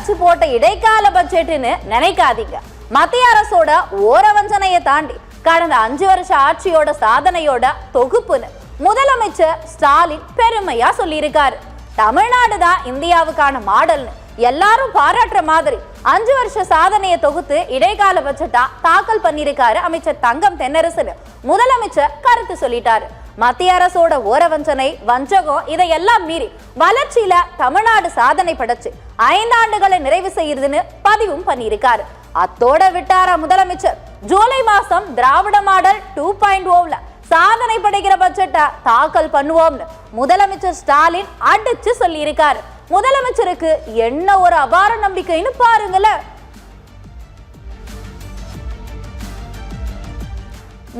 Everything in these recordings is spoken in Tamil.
நினைச்சு போட்ட இடைக்கால பட்ஜெட்னு நினைக்காதீங்க. மத்திய அரசோட ஓரவஞ்சனையை தாண்டி கடந்த 5 வருஷ ஆட்சியோட சாதனையோட தொகுப்புன்னு முதலமைச்சர் ஸ்டாலின் பெருமையா சொல்லியிருக்காரு. தமிழ்நாடு தான் இந்தியாவுக்கான மாடல்னு எல்லாரும் பாராட்டுற மாதிரி 5 வருஷ சாதனையை தொகுத்து இடைக்கால பட்ஜெட்டா தாக்கல் பண்ணிருக்காரு அமைச்சர் தங்கம் தென்னரசு. முதலமைச்சர் கருத்து சொல்லிட்டாரு. மத்திய அரசோட ஓரவஞ்சனை, வஞ்சகம் இதையெல்லாம் மீறி வளர்ச்சியில தமிழ்நாடு சாதனை படைச்சு 5 ஆண்டுகளை நிறைவு செய்யுதுன்னு பதிவும் பண்ணியிருக்காரு. அத்தோட விட்டாரா முதலமைச்சர், ஜூலை மாசம் திராவிட மாடல் 2.0ல சாதனை படைக்கிற பட்ஜெட்டை தாக்கல் பண்ணுவோம்னு முதலமைச்சர் ஸ்டாலின் அடிச்சு சொல்லி இருக்காரு. முதலமைச்சருக்கு என்ன ஒரு அபார நம்பிக்கைன்னு பாருங்களேன்.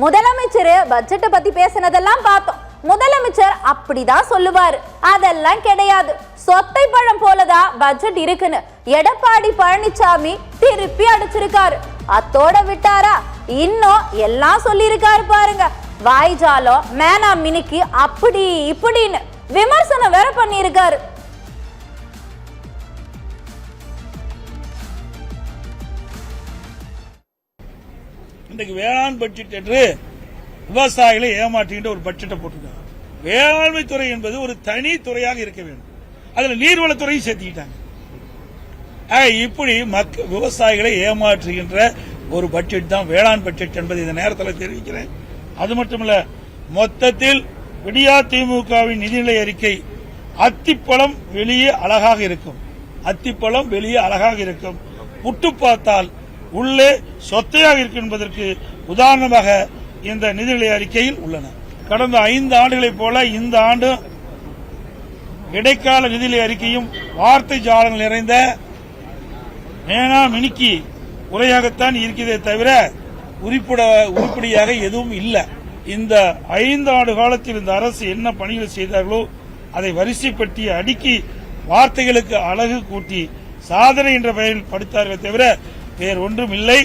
முதலமைச்சர் பட்ஜெட்டை பத்தி பேசினதெல்லாம் பார்த்தோம். முதலமைச்சர் அப்படிதான் சொல்லுவாரு. அதெல்லாம் கிடையாது, சொத்தை பழம் போலதான் பட்ஜெட் இருக்குன்னு எடப்பாடி பழனிசாமி திருப்பி அடிச்சிருக்காரு. அத்தோட விட்டாரா, இன்னும் எல்லாம் சொல்லி இருக்காரு பாருங்க. வாய்ஜாலம், மேனா மினிக்கு, அப்படி இப்படின்னு விமர்சனம் வேற பண்ணியிருக்காரு. இன்றைக்கு வேளாண் பட்ஜெட் என்று விவசாயிகளை ஏமாற்றுகின்ற ஒரு பட்ஜெட்டை போட்டிருக்காங்க. வேளாண்மை துறை என்பது ஒரு தனி துறையாக இருக்க வேண்டும். அதுல நீர்வளத்துறையும் சேர்த்துக்கிட்டாங்க. இப்படி விவசாயிகளை ஏமாற்றுகின்ற ஒரு பட்ஜெட் தான் வேளாண் பட்ஜெட் என்பதை இந்த நேரத்தில் தெரிவிக்கிறேன். அது மட்டுமல்ல, மொத்தத்தில் விடியா திமுகவின் நிதிநிலை அறிக்கை அத்திப்பழம் வெளியே அழகாக இருக்கும், அத்திப்பழம் வெளியே அழகாக இருக்கும், புட்டு பார்த்தால் உள்ளே சொத்தையாக இருக்கும் என்பதற்கு உதாரணமாக இந்த நிதிநிலை அறிக்கையில் உள்ளன. கடந்த 5 ஆண்டுகளைப் போல இந்த ஆண்டு இடைக்கால நிதிநிலை அறிக்கையும் வார்த்தை ஜாலங்கள் நிறைந்த மேனா மினிக்கி உரையாகத்தான் இருக்கிறதே தவிர உருப்படியாக எதுவும் இல்லை. இந்த 5 ஆண்டு காலத்தில் இந்த அரசு என்ன பணிகள் செய்தார்களோ அதை வரிசைப்பட்டி அடுக்கி வார்த்தைகளுக்கு அழகு கூட்டி சாதனை என்ற பெயரில் படித்தார்களே தவிர வேறு ஒன்றும் இல்லை.